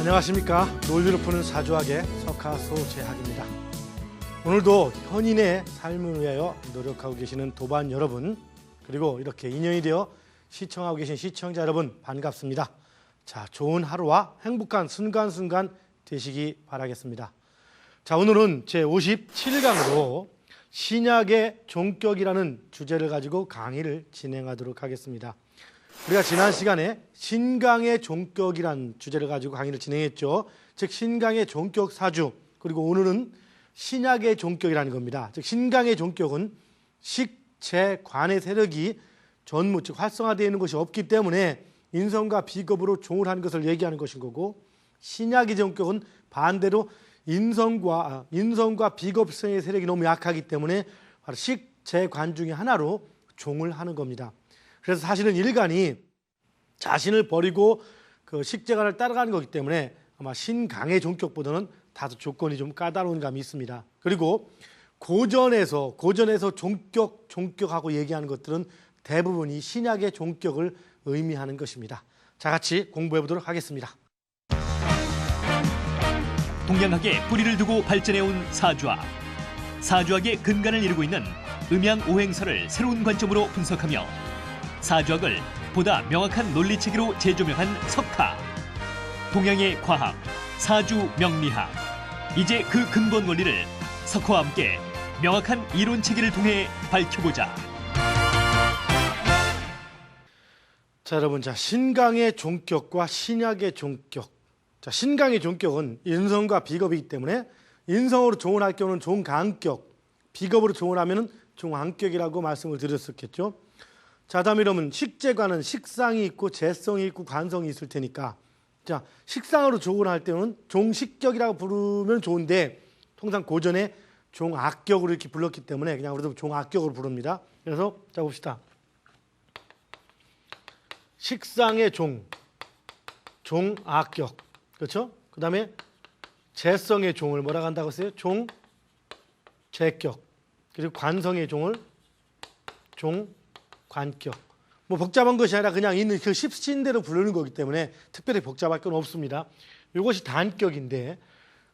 안녕하십니까. 논리를 푸는 사주학의 석하소재학입니다. 오늘도 현인의 삶을 위하여 노력하고 계시는 도반 여러분, 그리고 이렇게 인연이 되어 시청하고 계신 시청자 여러분 반갑습니다. 자, 좋은 하루와 행복한 순간순간 되시기 바라겠습니다. 자, 오늘은 제57강으로 신약의 종격이라는 주제를 가지고 강의를 진행하도록 하겠습니다. 우리가 지난 시간에 신강의 종격이라는 주제를 가지고 강의를 진행했죠. 즉 신강의 종격 사주, 그리고 오늘은 신약의 종격이라는 겁니다. 즉 신강의 종격은 식재관의 세력이 전무, 즉 활성화되어 있는 것이 없기 때문에 인성과 비겁으로 종을 하는 것을 얘기하는 것인 거고, 신약의 종격은 반대로 인성과 비겁성의 세력이 너무 약하기 때문에 바로 식재관 중에 하나로 종을 하는 겁니다. 그래서 사실은 일간이 자신을 버리고 그 식재관을 따라가는 거기 때문에 아마 신강의 종격보다는 다소 조건이 좀 까다로운 감이 있습니다. 그리고 고전에서 종격하고 얘기하는 것들은 대부분이 신약의 종격을 의미하는 것입니다. 자, 같이 공부해 보도록 하겠습니다. 동양학에 뿌리를 두고 발전해온 사주학. 사주학의 근간을 이루고 있는 음양오행설을 새로운 관점으로 분석하며 사주학을 보다 명확한 논리체계로 재조명한 석하. 동양의 과학, 사주 명리학. 이제 그 근본 원리를 석하와 함께 명확한 이론체계를 통해 밝혀보자. 자, 여러분, 신강의 종격과 신약의 종격. 자, 신강의 종격은 인성과 비겁이기 때문에 인성으로 종을 할 경우는 종강격, 비겁으로 종을 하면은 종왕격이라고 말씀을 드렸었겠죠. 자, 다음에 이러면 식재관은 식상이 있고 재성이 있고 관성이 있을 테니까, 자, 식상으로 종을 할 때는 종식격이라고 부르면 좋은데 통상 고전에 종악격으로 이렇게 불렀기 때문에 그냥 우리도 종악격으로 부릅니다. 그래서 자, 봅시다. 식상의 종악격, 그렇죠? 그 다음에 재성의 종을 뭐라고 한다고 했어요? 종재격. 그리고 관성의 종을 종관격. 뭐 복잡한 것이 아니라 그냥 있는 그 십신대로 부르는 거기 때문에 특별히 복잡할 건 없습니다. 이것이 단격인데,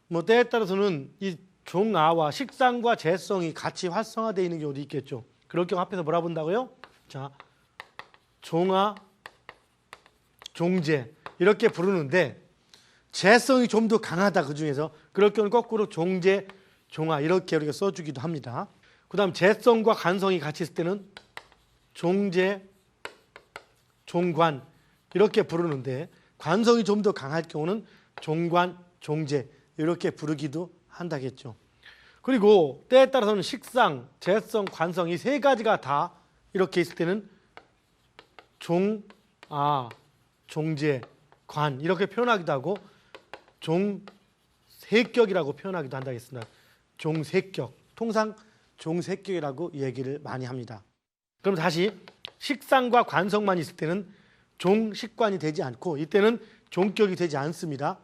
뭐 때에 따라서는 이 종아와 식상과 재성이 같이 활성화되어 있는 경우도 있겠죠. 그럴 경우 앞에서 뭐라 본다고요? 자, 종아, 종재 이렇게 부르는데 재성이 좀 더 강하다, 그 중에서. 그럴 경우는 거꾸로 종재, 종아 이렇게 우리가 써주기도 합니다. 그 다음 재성과 관성이 같이 있을 때는 종재, 종관 이렇게 부르는데 관성이 좀 더 강할 경우는 종관, 종재 이렇게 부르기도 한다겠죠. 그리고 때에 따라서는 식상, 재성, 관성 이 세 가지가 다 이렇게 있을 때는 종아, 종재, 관 이렇게 표현하기도 하고 종세격이라고 표현하기도 한다겠습니다. 종세격, 통상 종세격이라고 얘기를 많이 합니다. 그럼 다시 식상과 관성만 있을 때는 종식관이 되지 않고 이때는 종격이 되지 않습니다.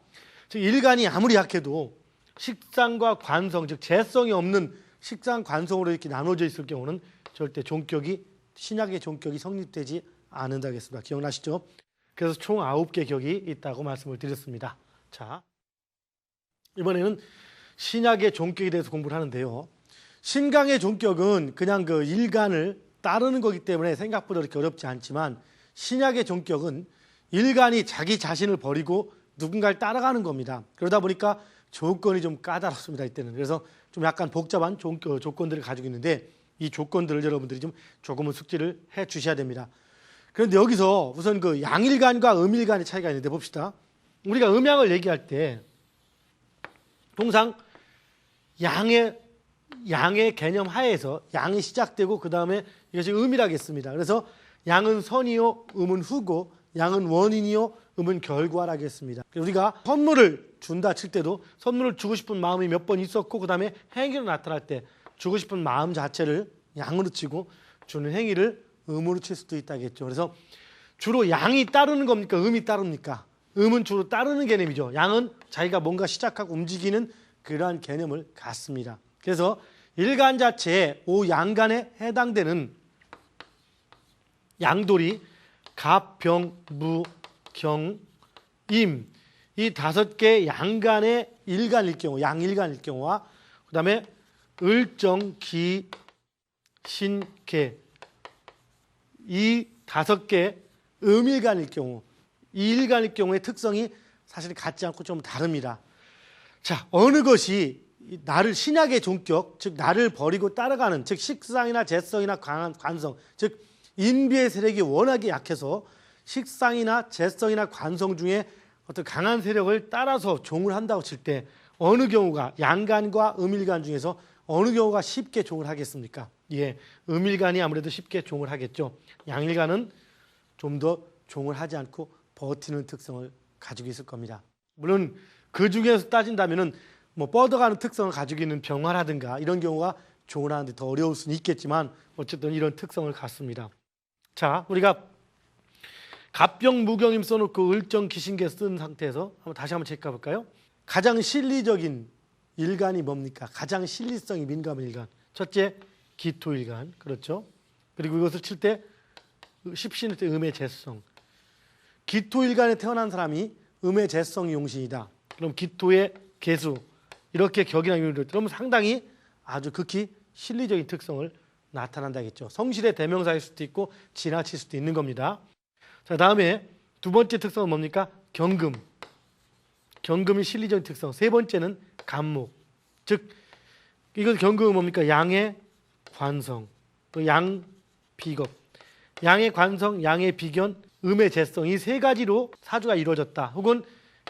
즉 일간이 아무리 약해도 식상과 관성, 즉 재성이 없는 식상, 관성으로 이렇게 나눠져 있을 경우는 절대 종격이, 신약의 종격이 성립되지 않는다겠습니다. 기억나시죠? 그래서 총 9개 격이 있다고 말씀을 드렸습니다. 자, 이번에는 신약의 종격에 대해서 공부를 하는데요. 신강의 종격은 그냥 그 일간을 따르는 거기 때문에 생각보다 그렇게 어렵지 않지만, 신약의 종격은 일간이 자기 자신을 버리고 누군가를 따라가는 겁니다. 그러다 보니까 조건이 좀 까다롭습니다, 이때는. 그래서 좀 약간 복잡한 조건들을 가지고 있는데 이 조건들을 여러분들이 좀 조금은 숙지를 해 주셔야 됩니다. 그런데 여기서 우선 그 양일간과 음일간의 차이가 있는데 봅시다. 우리가 음양을 얘기할 때 통상 양의 개념 하에서 양이 시작되고 그 다음에 이것이 음이라고 했습니다. 그래서 양은 선이요, 음은 후고, 양은 원인이요, 음은 결과라고 했습니다. 우리가 선물을 준다 칠 때도 선물을 주고 싶은 마음이 몇 번 있었고 그 다음에 행위로 나타날 때 주고 싶은 마음 자체를 양으로 치고 주는 행위를 음으로 칠 수도 있다겠죠. 그래서 주로 양이 따르는 겁니까? 음이 따릅니까? 음은 주로 따르는 개념이죠. 양은 자기가 뭔가 시작하고 움직이는 그러한 개념을 갖습니다. 그래서 일간 자체에 오양간에 해당되는 양돌이 갑, 병, 무, 경, 임 이 5개 양간의 일간일 경우, 양일간일 경우와 그다음에 을정, 기, 신, 개 이 5개 음일간일 경우, 이 일간일 경우의 특성이 사실 같지 않고 좀 다릅니다. 자, 어느 것이 나를 신약의 종격, 즉 나를 버리고 따라가는, 즉 식상이나 재성이나 관성, 즉 인비의 세력이 워낙에 약해서 식상이나 재성이나 관성 중에 어떤 강한 세력을 따라서 종을 한다고 칠 때 어느 경우가 양간과 음일간 중에서 어느 경우가 쉽게 종을 하겠습니까? 예, 음일간이 아무래도 쉽게 종을 하겠죠. 양일간은 좀 더 종을 하지 않고 버티는 특성을 가지고 있을 겁니다. 물론 그 중에서 따진다면은 뭐 뻗어가는 특성을 가지고 있는 병화라든가 이런 경우가 종을 하는데 더 어려울 수는 있겠지만 어쨌든 이런 특성을 갖습니다. 자, 우리가 갑병 무경임 써놓고 을정 기신계 쓴 상태에서 다시 한번 체크해 볼까요? 가장 실리적인 일간이 뭡니까? 가장 실리성이 민감한 일간. 첫째, 기토일간. 그렇죠? 그리고 이것을 칠 때 십신일 때 음의 재성. 기토일간에 태어난 사람이 음의 재성이 용신이다. 그럼 기토의 개수 이렇게 격이나 유를 그러면 상당히 아주 극히 실리적인 특성을 나타난다겠죠. 성실의 대명사일 수도 있고 지나칠 수도 있는 겁니다. 자, 다음에 두 번째 특성은 뭡니까? 경금. 경금이 실리적인 특성. 세 번째는 간목. 즉 이거 경금은 뭡니까? 양의 관성, 또 양 비겁. 양의 관성, 양의 비견, 음의 재성 이 세 가지로 사주가 이루어졌다. 혹은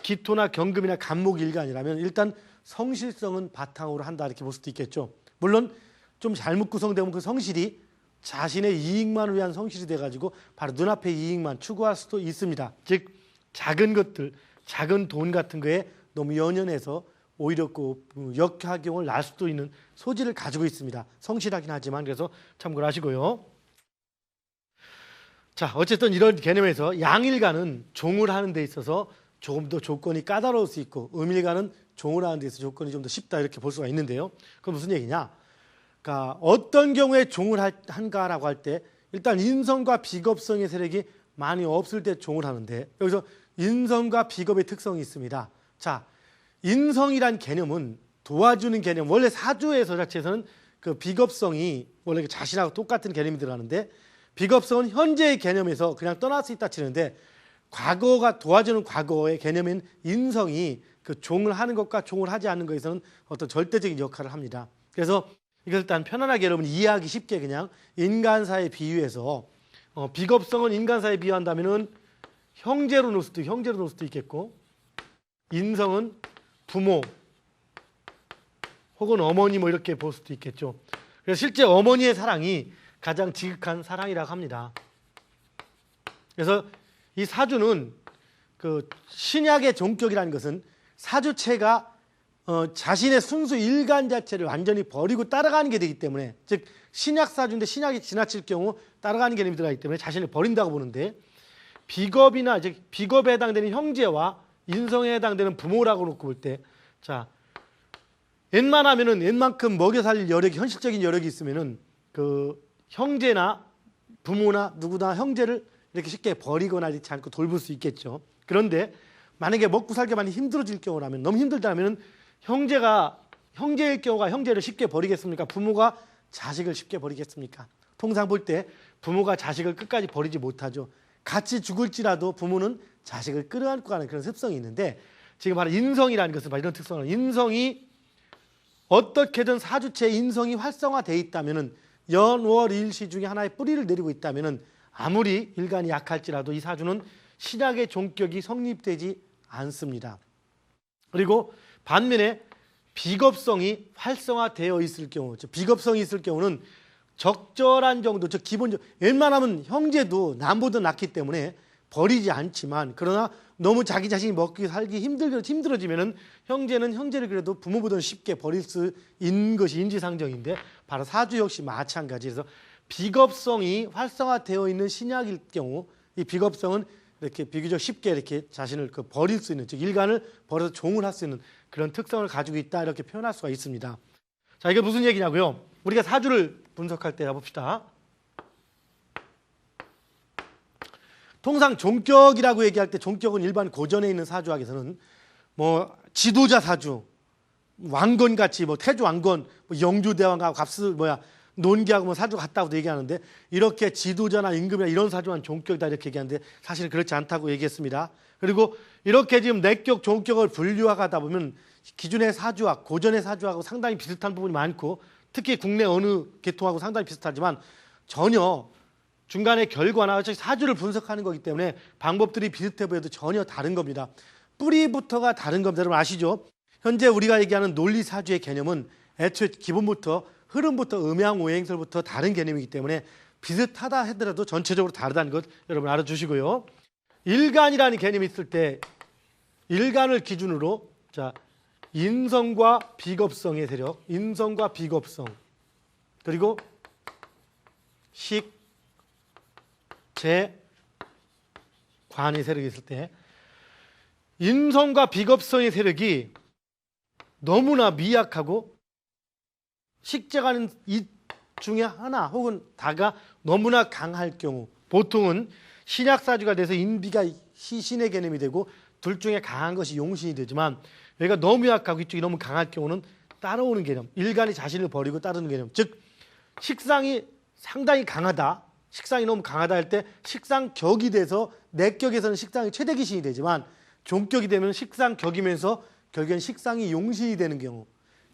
기토나 경금이나 간목 일간이라면 일단 성실성은 바탕으로 한다 이렇게 볼 수도 있겠죠. 물론 좀 잘못 구성되면 그 성실이 자신의 이익만을 위한 성실이 돼가지고 바로 눈앞의 이익만 추구할 수도 있습니다. 즉 작은 것들, 작은 돈 같은 거에 너무 연연해서 오히려 그 역작용을 날 수도 있는 소지를 가지고 있습니다. 성실하긴 하지만 그래서 참고를 하시고요. 자, 어쨌든 이런 개념에서 양일간은 종을 하는 데 있어서 조금 더 조건이 까다로울 수 있고 음일간은 종을 하는 데 있어서 조건이 좀 더 쉽다 이렇게 볼 수가 있는데요. 그럼 무슨 얘기냐? 그러니까 어떤 경우에 종을 한가라고 할 때 일단 인성과 비겁성의 세력이 많이 없을 때 종을 하는데 여기서 인성과 비겁의 특성이 있습니다. 자, 인성이란 개념은 도와주는 개념. 원래 사주에서 자체에서는 그 비겁성이 원래 자신하고 똑같은 개념이 들어가는데 비겁성은 현재의 개념에서 그냥 떠날 수 있다 치는데 과거가 도와주는 과거의 개념인 인성이 그 종을 하는 것과 종을 하지 않는 것에서는 어떤 절대적인 역할을 합니다. 그래서 이것을 일단 편안하게 여러분 이해하기 쉽게 그냥 인간사에 비유해서 비겁성은 인간사에 비유한다면은 형제로 놓을 수도 있겠고 인성은 부모 혹은 어머니 뭐 이렇게 볼 수도 있겠죠. 그래서 실제 어머니의 사랑이 가장 지극한 사랑이라고 합니다. 그래서 이 사주는 그 신약의 종격이라는 것은 사주체가 자신의 순수 일간 자체를 완전히 버리고 따라가는 게 되기 때문에 즉 신약 사주인데 신약이 지나칠 경우 따라가는 개념이 들어가기 때문에 자신을 버린다고 보는데 비겁이나 즉 비겁에 해당되는 형제와 인성에 해당되는 부모라고 놓고 볼 때 자 웬만하면은 웬만큼 먹여 살릴 여력이 현실적인 여력이 있으면은 그 형제나 부모나 누구나 형제를 이렇게 쉽게 버리거나 하지 않고 돌볼 수 있겠죠. 그런데 만약에 먹고 살기 많이 힘들어질 경우라면 너무 힘들다면은 형제일 경우가 형제를 쉽게 버리겠습니까? 부모가 자식을 쉽게 버리겠습니까? 통상 볼 때 부모가 자식을 끝까지 버리지 못하죠. 같이 죽을지라도 부모는 자식을 끌어안고 가는 그런 습성이 있는데 지금 바로 인성이라는 것은 바로 이런 특성을 인성이 어떻게든 사주체의 인성이 활성화되어 있다면은 연월일시 중에 하나의 뿌리를 내리고 있다면은 아무리 일간이 약할지라도 이 사주는 신약의 종격이 성립되지 않습니다. 그리고 반면에 비겁성이 활성화되어 있을 경우, 즉 비겁성이 있을 경우는 적절한 정도, 즉 기본적 웬만하면 형제도 남보다 낫기 때문에 버리지 않지만 그러나 너무 자기 자신이 먹기 살기 힘들어지면은 형제는 형제를 그래도 부모보다는 쉽게 버릴 수 있는 것이 인지상정인데 바로 사주 역시 마찬가지에서 비겁성이 활성화되어 있는 신약일 경우 이 비겁성은 이렇게 비교적 쉽게 이렇게 자신을 버릴 수 있는 즉 일간을 버려서 종을 할 수 있는 그런 특성을 가지고 있다 이렇게 표현할 수가 있습니다. 자, 이게 무슨 얘기냐고요? 우리가 사주를 분석할 때 봅시다. 통상 종격이라고 얘기할 때 종격은 일반 고전에 있는 사주학에서는 뭐 지도자 사주, 왕건같이 뭐 태조 왕건, 뭐 영주대왕하고 논기하고 뭐 사주 같다고도 얘기하는데 이렇게 지도자나 임금이나 이런 사주만 종격이다 이렇게 얘기하는데 사실은 그렇지 않다고 얘기했습니다. 그리고 이렇게 지금 내격, 종격을 분류하다 보면 기존의 사주와 고전의 사주하고 상당히 비슷한 부분이 많고 특히 국내 어느 계통하고 상당히 비슷하지만 전혀 중간에 결과나 사주를 분석하는 거기 때문에 방법들이 비슷해 보여도 전혀 다른 겁니다. 뿌리부터가 다른 겁니다. 여러분 아시죠? 현재 우리가 얘기하는 논리사주의 개념은 애초에 기본부터 흐름부터 음양오행설부터 다른 개념이기 때문에 비슷하다 하더라도 전체적으로 다르다는 것 여러분 알아주시고요. 일간이라는 개념이 있을 때 일간을 기준으로 자 인성과 비겁성의 세력, 인성과 비겁성 그리고 식, 재, 관의 세력이 있을 때 인성과 비겁성의 세력이 너무나 미약하고 식재관인 이 중에 하나 혹은 다가 너무나 강할 경우 보통은 신약사주가 돼서 인비가 신의 개념이 되고 둘 중에 강한 것이 용신이 되지만 여기가 너무 약하고 이쪽이 너무 강할 경우는 따라오는 개념, 일간이 자신을 버리고 따르는 개념, 즉 식상이 상당히 강하다, 식상이 너무 강하다 할 때 식상격이 돼서 내격에서는 식상이 최대기신이 되지만 종격이 되면 식상격이면서 결국엔 식상이 용신이 되는 경우,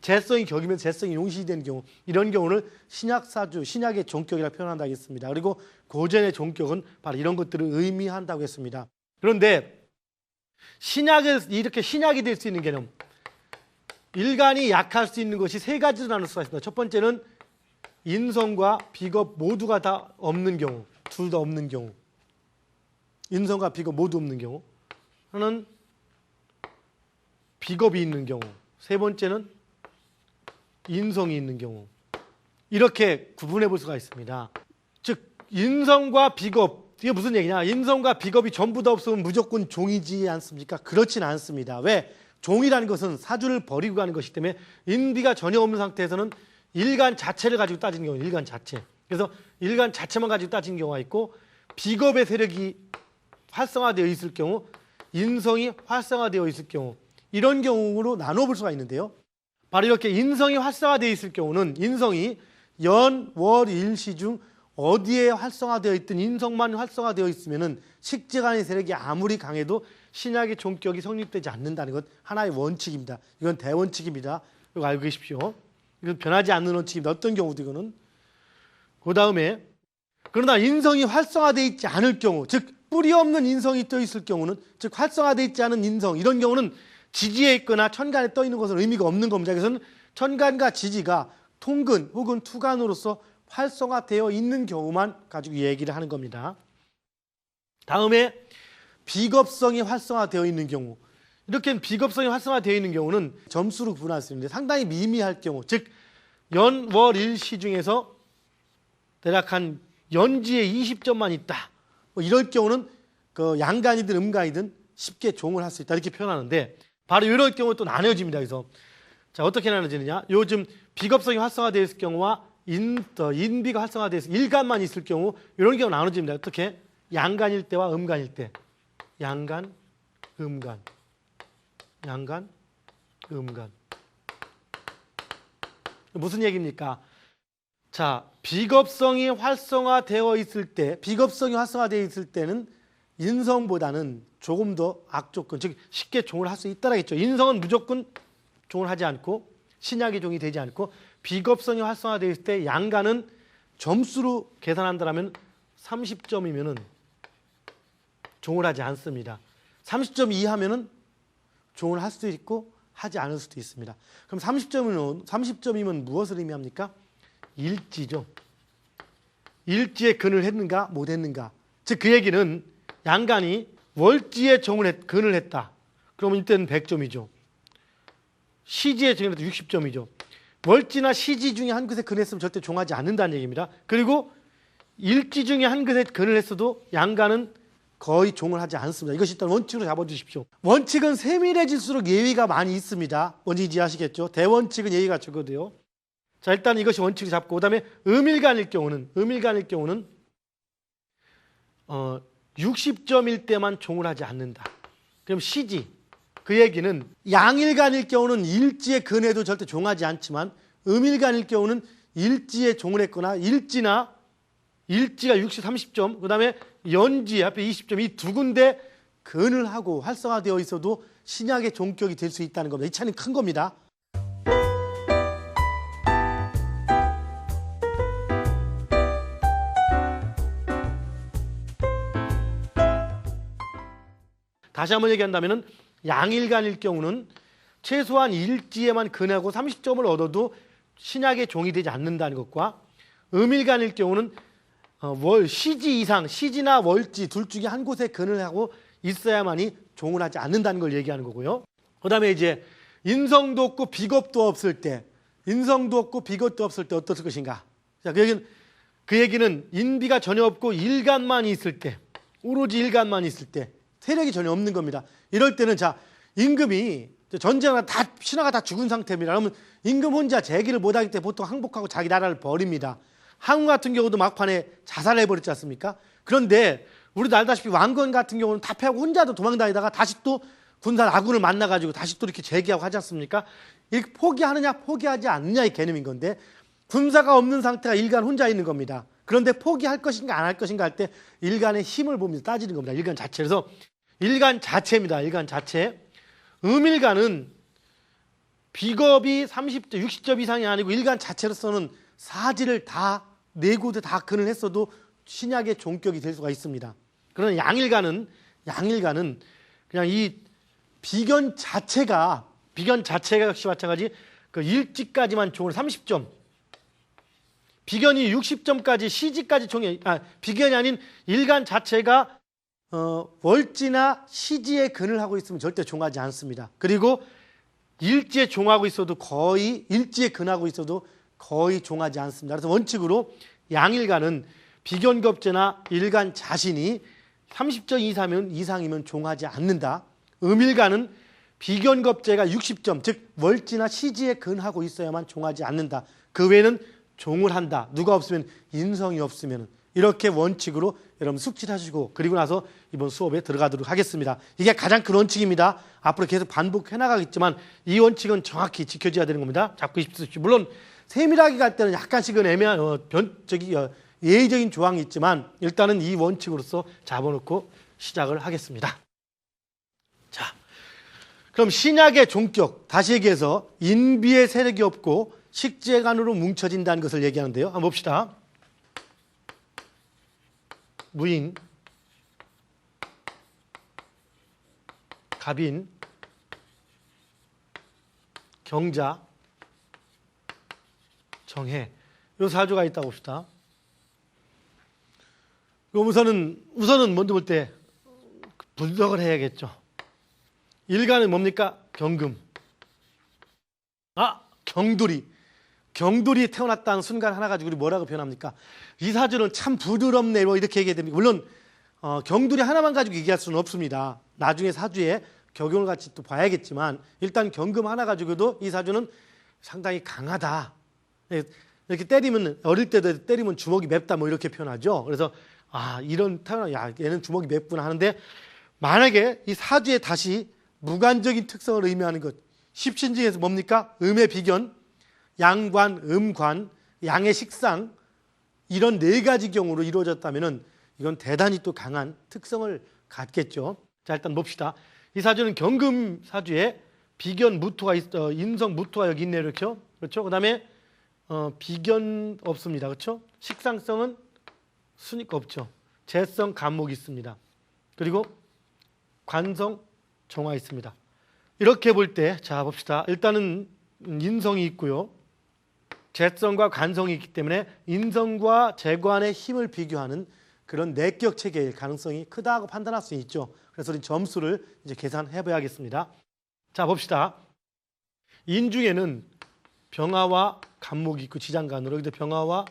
재성이 격이면 재성이 용신이 되는 경우, 이런 경우를 신약사주, 신약의 종격이라고 표현한다고 했습니다. 그리고 고전의 종격은 바로 이런 것들을 의미한다고 했습니다. 그런데 신약을 이렇게 신약이 될 수 있는 개념, 일간이 약할 수 있는 것이 세 가지로 나눌 수가 있습니다. 첫 번째는 인성과 비겁 모두가 다 없는 경우, 둘 다 없는 경우, 인성과 비겁 모두 없는 경우, 하나는 비겁이 있는 경우, 세 번째는 인성이 있는 경우, 이렇게 구분해 볼 수가 있습니다. 즉 인성과 비겁, 이게 무슨 얘기냐, 인성과 비겁이 전부 다 없으면 무조건 종이지 않습니까? 그렇진 않습니다. 왜? 종이라는 것은 사주를 버리고 가는 것이기 때문에 인비가 전혀 없는 상태에서는 일간 자체를 가지고 따지는 경우, 일간 자체, 그래서 일간 자체만 가지고 따지는 경우가 있고, 비겁의 세력이 활성화되어 있을 경우, 인성이 활성화되어 있을 경우, 이런 경우로 나눠볼 수가 있는데요. 바로 이렇게 인성이 활성화되어 있을 경우는 인성이 연, 월, 일시 중 어디에 활성화되어 있든 인성만 활성화되어 있으면은 식재간의 세력이 아무리 강해도 신약의 종격이 성립되지 않는다는 것 하나의 원칙입니다. 이건 대원칙입니다. 이거 알고 계십시오. 이건 변하지 않는 원칙입니다. 어떤 경우도 이거는. 그 다음에 그러나 인성이 활성화되어 있지 않을 경우, 즉 뿌리 없는 인성이 떠 있을 경우는, 즉 활성화되어 있지 않은 인성, 이런 경우는 지지에 있거나 천간에 떠 있는 것은 의미가 없는 겁니다. 그래서 천간과 지지가 통근 혹은 투간으로서 활성화되어 있는 경우만 가지고 얘기를 하는 겁니다. 다음에 비겁성이 활성화되어 있는 경우, 이렇게 비겁성이 활성화되어 있는 경우는 점수로 구분할 수 있는데 상당히 미미할 경우, 즉 연, 월, 일시 중에서 대략 한 연지에 20점만 있다, 뭐 이럴 경우는 그 양간이든 음간이든 쉽게 종을 할 수 있다, 이렇게 표현하는데 바로 이럴 경우 또 나눠집니다. 그래서 자, 어떻게 나눠지느냐, 요즘 비겁성이 활성화되어 있을 경우와 인비가 활성화되어 있을 일간만 있을 경우, 이런 경우 나눠집니다. 어떻게? 양간일 때와 음간일 때. 양간, 음간. 양간, 음간. 무슨 얘기입니까? 자, 비겁성이 활성화되어 있을 때, 비겁성이 활성화되어 있을 때는 인성보다는 조금 더 악조건, 즉 쉽게 종을 할 수 있다라겠죠. 인성은 무조건 종을 하지 않고 신약의 종이 되지 않고, 비겁성이 활성화되어 있을 때 양간은 점수로 계산한다면 30점이면은 종을 하지 않습니다. 30점 이하면은 종을 할 수도 있고 하지 않을 수도 있습니다. 그럼 30점이면 무엇을 의미합니까? 일지죠. 일지에 근을 했는가 못 했는가. 즉 그 얘기는 양간이 월지에 근을 했다. 그러면 이때는 100점이죠. 시지에 근을 했다 60점이죠. 월지나 시지 중에 한 것에 근했으면 절대 종하지 않는다는 얘기입니다. 그리고 일지 중에 한 것에 근을 했어도 양간은 거의 종을 하지 않습니다. 이것이 일단 원칙으로 잡아주십시오. 원칙은 세밀해질수록 예의가 많이 있습니다. 뭔지 이해하시겠죠? 대원칙은 예의가 적거든요. 자, 일단 이것이 원칙을 잡고, 그 다음에 음일간일 경우는 60점일 때만 종을 하지 않는다. 그럼 시지, 그 얘기는 양일간일 경우는 일지에 근해도 절대 종하지 않지만 음일간일 경우는 일지에 종을 했거나 일지가 60, 30점, 그 다음에 연지 앞에 20점 이 두 군데 근을 하고 활성화되어 있어도 신약의 종격이 될 수 있다는 겁니다. 이 차이는 큰 겁니다. 다시 한번 얘기한다면 양일간일 경우는 최소한 일지에만 근하고 30점을 얻어도 신약의 종이 되지 않는다는 것과 음일간일 경우는 시지 이상, 시지나 월지 둘 중에 한 곳에 근을 하고 있어야만이 종을 하지 않는다는 걸 얘기하는 거고요. 그 다음에 이제 인성도 없고 비겁도 없을 때, 어떻을 것인가? 자, 그 얘기는 인비가 전혀 없고 일간만 있을 때, 오로지 일간만 있을 때, 세력이 전혀 없는 겁니다. 이럴 때는 자, 임금이 전쟁을 신하가 다 죽은 상태입니다. 그러면 임금 혼자 재기를 못하기 때문에 보통 항복하고 자기 나라를 버립니다. 항우 같은 경우도 막판에 자살해버렸지 않습니까? 그런데 우리도 알다시피 왕건 같은 경우는 다 패하고 혼자도 도망다니다가 다시 또 군사 아군을 만나가지고 다시 또 이렇게 재기하고 하지 않습니까? 이렇게 포기하느냐 포기하지 않느냐의 개념인 건데 군사가 없는 상태가 일간 혼자 있는 겁니다. 그런데 포기할 것인가 안 할 것인가 할 때 일간의 힘을 보면서 따지는 겁니다. 일간 자체. 그래서 일간 자체입니다. 일간 자체. 음일간은 비겁이 30점, 60점 이상이 아니고 일간 자체로서는 사지를 다 네곳에 다 근을 했어도 신약의 종격이 될 수가 있습니다. 그러나 양일간은 그냥 이 비견 자체가 역시 마찬가지 그 일지까지만 종을 30점, 비견이 60점까지 시지까지 종이 비견이 아닌 일간 자체가 월지나 시지에 근을 하고 있으면 절대 종하지 않습니다. 그리고 일지에 종하고 있어도 일지에 근하고 있어도 거의 종하지 않습니다. 그래서 원칙으로 양일간은 비견겁제나 일간 자신이 30점 이상이면 종하지 않는다. 음일간은 비견겁제가 60점, 즉 월지나 시지에 근하고 있어야만 종하지 않는다. 그 외에는 종을 한다. 누가 없으면 인성이 없으면 이렇게 원칙으로 여러분 숙지하시고 그리고 나서 이번 수업에 들어가도록 하겠습니다. 이게 가장 큰 원칙입니다. 앞으로 계속 반복해 나가겠지만 이 원칙은 정확히 지켜져야 되는 겁니다. 잡고 싶으십시오. 물론 세밀하게 갈 때는 약간씩은 애매한 예의적인 조항이 있지만 일단은 이 원칙으로서 잡아놓고 시작을 하겠습니다. 자, 그럼 신약의 종격 다시 얘기해서 인비의 세력이 없고 식재간으로 뭉쳐진다는 것을 얘기하는데요. 한번 봅시다. 무인, 갑인, 경자, 정해 이 사주가 있다고 봅시다. 우선은 먼저 볼 때 분석을 해야겠죠. 일간은 뭡니까? 경금. 경돌이 태어났다는 순간 하나 가지고 우리 뭐라고 표현합니까? 이 사주는 참 부드럽네 뭐 이렇게 얘기해야 됩니다. 물론 경돌이 하나만 가지고 얘기할 수는 없습니다. 나중에 사주에 격용을 같이 또 봐야겠지만 일단 경금 하나 가지고도 이 사주는 상당히 강하다. 이렇게 때리면 어릴 때도 때리면 주먹이 맵다 뭐 이렇게 표현하죠. 그래서 이런 얘는 주먹이 맵구나 하는데 만약에 이 사주에 다시 무관적인 특성을 의미하는 것 십신중에서 뭡니까? 음의 비견, 양관, 음관, 양의 식상 이런 네 가지 경우로 이루어졌다면 이건 대단히 또 강한 특성을 갖겠죠. 자, 일단 봅시다. 이 사주는 경금 사주에 비견 무토가 인성 무토가 여기 있네요. 그렇죠? 그 다음에 비견 없습니다. 그렇죠? 식상성은 순위가 없죠. 재성 간목이 있습니다. 그리고 관성 정화 있습니다. 이렇게 볼 때 자 봅시다. 일단은 인성이 있고요. 재성과 관성이 있기 때문에 인성과 재관의 힘을 비교하는 그런 내격 체계일 가능성이 크다고 판단할 수 있죠. 그래서 우리 점수를 이제 계산해 봐야겠습니다. 자 봅시다. 인중에는 병화와 간목이 있고 지장간으로 여기도 병화와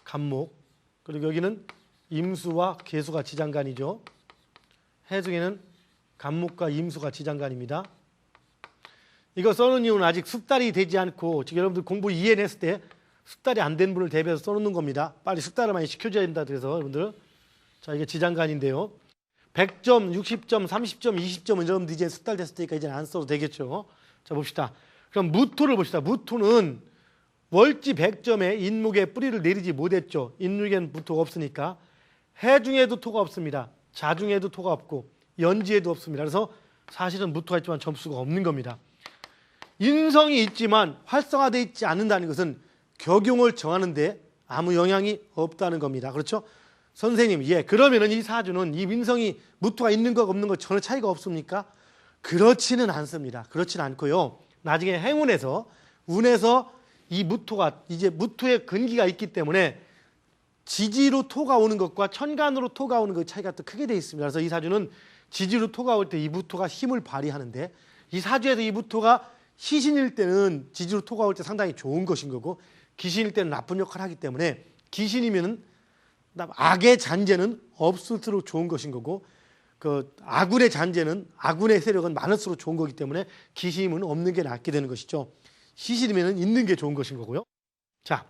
간목 그리고 여기는 임수와 계수가 지장간이죠. 해중에는 간목과 임수가 지장간입니다. 이거 써놓은 이유는 아직 숙달이 되지 않고 지금 여러분들 공부 이해냈을 때 숙달이 안 된 분을 대비해서 써놓는 겁니다. 빨리 숙달을 많이 시켜줘야 된다. 그래서 여러분들 자 이게 지장간인데요. 100점, 60점, 30점, 20점은 여러분들 이제 숙달됐을 테니까 이제 안 써도 되겠죠. 자, 봅시다. 그럼 무토를 봅시다. 무토는 월지 100점에 인목에 뿌리를 내리지 못했죠. 인목에는 무토가 없으니까. 해 중에도 토가 없습니다. 자 중에도 토가 없고 연지에도 없습니다. 그래서 사실은 무토가 있지만 점수가 없는 겁니다. 인성이 있지만 활성화되어 있지 않는다는 것은 격용을 정하는데 아무 영향이 없다는 겁니다. 그렇죠? 선생님, 예, 그러면은 이 사주는 이 인성이 무토가 있는 거 없는 거 전혀 차이가 없습니까? 그렇지는 않습니다. 그렇지는 않고요. 나중에 행운에서 운에서 이 무토가 이제 무토의 근기가 있기 때문에 지지로 토가 오는 것과 천간으로 토가 오는 것 차이가 또 크게 되어 있습니다. 그래서 이 사주는 지지로 토가 올 때 이 무토가 힘을 발휘하는데 이 사주에서 이 무토가 시신일 때는 지지로 토가 올 때 상당히 좋은 것인 거고 기신일 때는 나쁜 역할을 하기 때문에 기신이면은 악의 잔재는 없을수록 좋은 것인 거고 그 아군의 잔재는 아군의 세력은 많을수록 좋은 거기 때문에 기신이면 없는 게 낫게 되는 것이죠. 시신이면 있는 게 좋은 것인 거고요. 자,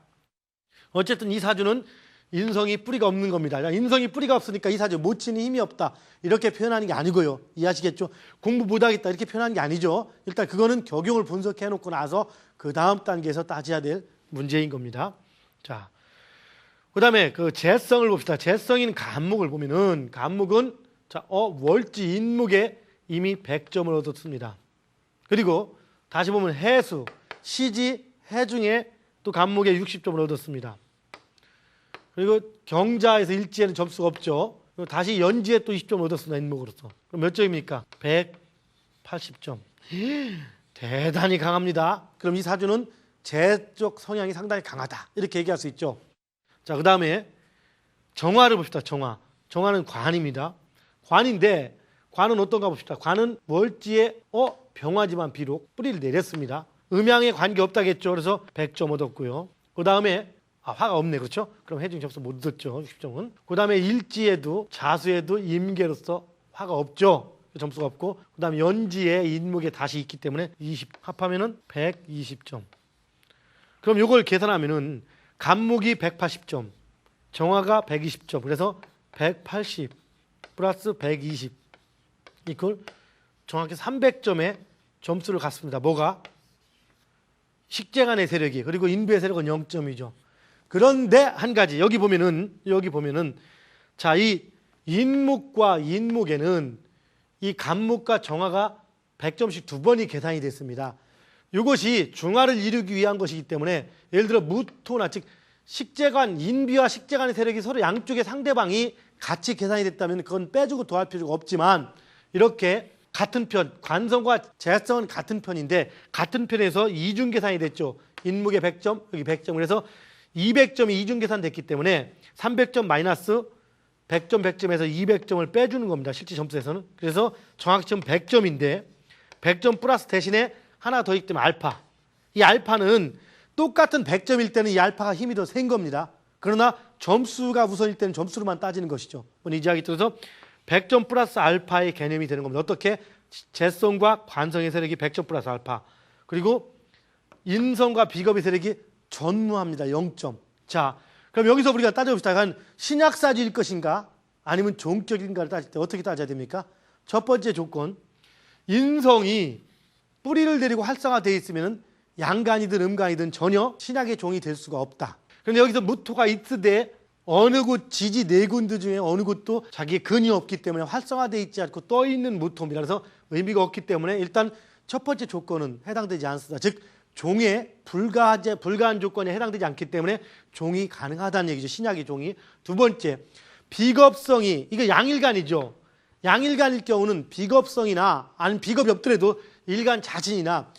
어쨌든 이 사주는 인성이 뿌리가 없는 겁니다. 인성이 뿌리가 없으니까 이 사주 못 치는 힘이 없다 이렇게 표현하는 게 아니고요. 이해하시겠죠? 공부 못하겠다 이렇게 표현하는 게 아니죠. 일단 그거는 격용을 분석해 놓고 나서 그 다음 단계에서 따져야 될 문제인 겁니다. 자, 그 다음에 그 재성을 봅시다. 재성인 간목을 보면은 간목은 자, 월지 인목에 이미 100점을 얻었습니다. 그리고 다시 보면 해수, 시지, 해중에 또 간목에 60점을 얻었습니다. 그리고 경자에서 일지에는 점수가 없죠. 그리고 다시 연지에 또 20점 얻었습니다. 인목으로서. 그럼 몇 점입니까? 180점. 대단히 강합니다. 그럼 이 사주는 재적 성향이 상당히 강하다. 이렇게 얘기할 수 있죠. 자, 그 다음에 정화를 봅시다. 정화. 정화는 관입니다. 관인데 관은 어떤가 봅시다. 관은 월지에 병화지만 비록 뿌리를 내렸습니다. 음양에 관계 없다겠죠. 그래서 100점 얻었고요. 그 다음에 화가 없네. 그렇죠? 그럼 해중 점수 못 얻었죠. 60점은. 그 다음에 일지에도 자수에도 임계로서 화가 없죠. 점수가 없고 그 다음에 연지에 인목에 다시 있기 때문에 20 합하면은 120점. 그럼 이걸 계산하면은 간목이 180점, 정화가 120점. 그래서 180 플러스 120 이퀄 정확히 300점의 점수를 갖습니다. 뭐가? 식재간의 세력이 그리고 인부의 세력은 0점이죠. 그런데 한 가지 여기 보면은 자, 이 인목과 인목에는 이 간목과 정화가 100점씩 두 번이 계산이 됐습니다. 이것이 중화를 이루기 위한 것이기 때문에 예를 들어 무토나 즉 식재관 인비와 식재관의 세력이 서로 양쪽의 상대방이 같이 계산이 됐다면 그건 빼주고 더할 필요가 없지만 이렇게 같은 편 관성과 재성은 같은 편인데 같은 편에서 이중 계산이 됐죠. 인목에 100점 여기 100점 그래서 200점이 이중 계산됐기 때문에 300점 마이너스 100점 100점에서 200점을 빼주는 겁니다. 실제 점수에서는. 그래서 정확히 지금 100점인데 100점 플러스 대신에 하나 더 있기 때문에 알파. 이 알파는 똑같은 100점일 때는 이 알파가 힘이 더 센 겁니다. 그러나 점수가 우선일 때는 점수로만 따지는 것이죠. 이지하기 따라서 100점 플러스 알파의 개념이 되는 겁니다. 어떻게? 재성과 관성의 세력이 100점 플러스 알파. 그리고 인성과 비겁의 세력이 전무합니다. 0점. 자, 그럼 여기서 우리가 따져봅시다. 신약사주일 것인가 아니면 종격인가를 따질 때 어떻게 따져야 됩니까? 첫 번째 조건, 인성이 뿌리를 데리고 활성화되어 있으면 양간이든 음간이든 전혀 신약의 종이 될 수가 없다. 그런데 여기서 무토가 있으되 어느 곳 지지 네 군데 중에 어느 곳도 자기의 근이 없기 때문에 활성화되어 있지 않고 떠 있는 무토입니다. 그래서 의미가 없기 때문에 일단 첫 번째 조건은 해당되지 않습니다. 즉 종에 불가한 조건에 해당되지 않기 때문에 종이 가능하다는 얘기죠. 신약의 종이. 두 번째, 비겁성이 이거 양일간이죠. 양일간일 경우는 비겁성이나 아니면 비겁이 없더라도 일간 자진이나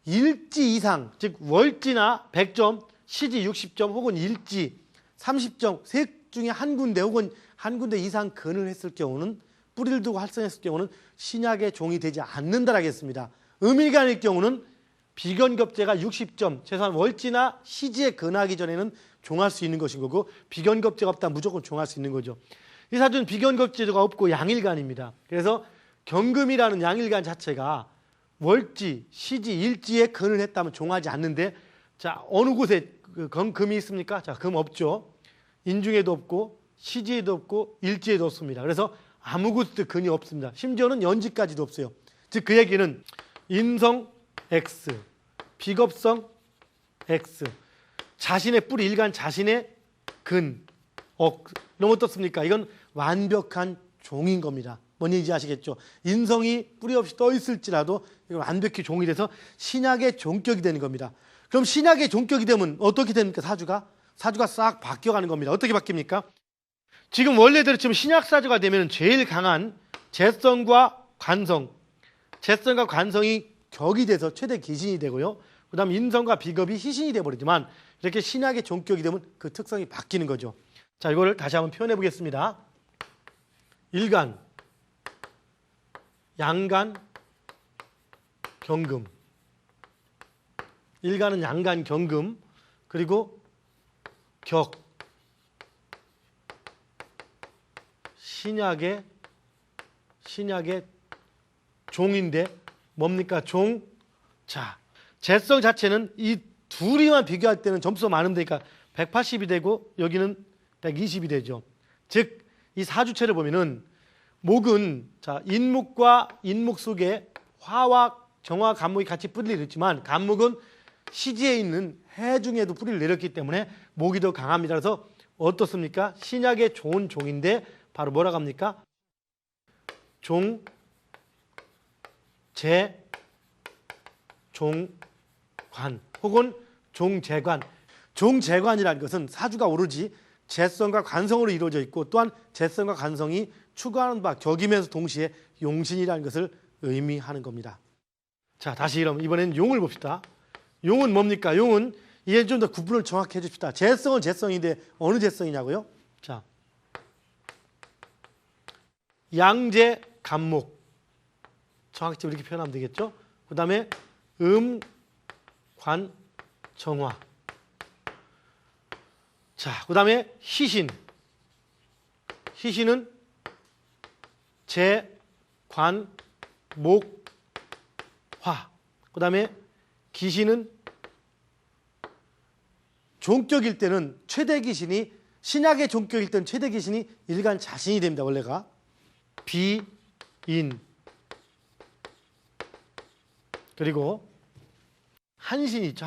일지 이상 즉 월지나 100점, 시지 60점 혹은 일지 30점 셋 중에 한 군데 혹은 한 군데 이상 근을 했을 경우는 뿌리를 두고 활성했을 경우는 신약의 종이 되지 않는다라고 했습니다. 음일간일 경우는 비견겁제가 60점 최소한 월지나 시지에 근하기 전에는 종할 수 있는 것인 거고 비견겁제가 없다 무조건 종할 수 있는 거죠. 이 사주는 비견겁제가 없고 양일간입니다. 그래서 경금이라는 양일간 자체가 월지, 시지, 일지에 근을 했다면 종하지 않는데 자 어느 곳에 금이 있습니까? 자, 금 없죠. 인중에도 없고 시지에도 없고 일지에도 없습니다. 그래서 아무것도 근이 없습니다. 심지어는 연지까지도 없어요. 즉 그 얘기는 인성 X, 비겁성 X, 자신의 뿌리 일간 자신의 근, 너무 어떻습니까? 이건 완벽한 종인 겁니다. 뭔 얘기인지 아시겠죠? 인성이 뿌리 없이 떠 있을지라도 이건 완벽히 종이 돼서 신약의 종격이 되는 겁니다. 그럼 신약의 종격이 되면 어떻게 됩니까? 사주가 싹 바뀌어가는 겁니다. 어떻게 바뀝니까? 지금 원래대로 지금 신약 사주가 되면 제일 강한 재성과 관성이 격이 돼서 최대 기신이 되고요. 그 다음 인성과 비겁이 희신이 돼버리지만 이렇게 신약의 종격이 되면 그 특성이 바뀌는 거죠. 자, 이거를 다시 한번 표현해 보겠습니다. 일간, 양간, 경금. 일간은 양간, 경금, 그리고 격. 신약의 종인데 뭡니까? 종. 자, 재성 자체는 이 둘이만 비교할 때는 점수가 많으면 되니까 180이 되고 여기는 120이 되죠. 즉 이 사주체를 보면은 목은 자 인목과 인목 속에 화와 정화 간목이 같이 뿌리를 내렸지만 간목은 시지에 있는 해 중에도 뿌리를 내렸기 때문에 목이 더 강합니다. 그래서 어떻습니까? 신약의 좋은 종인데 바로 뭐라고 합니까? 종, 재, 종관 혹은 종재관. 종재관이라는 것은 사주가 오로지 재성과 관성으로 이루어져 있고 또한 재성과 관성이 추구하는 바 격이면서 동시에 용신이라는 것을 의미하는 겁니다. 자, 다시 이번엔 용을 봅시다. 용은 뭡니까? 용은 이제 좀 더 구분을 정확히 해줍시다. 재성은 재성인데 어느 재성이냐고요? 자, 양재 간목 정확히 이렇게 표현하면 되겠죠. 그 다음에 관 정화. 자, 그 다음에 희신은 재, 관, 목, 화. 그 다음에 기신은 종격일 때는 최대 기신이 신약의 종격일 때는 최대 기신이 일간 자신이 됩니다. 원래가 비, 인. 그리고 한신이 있죠.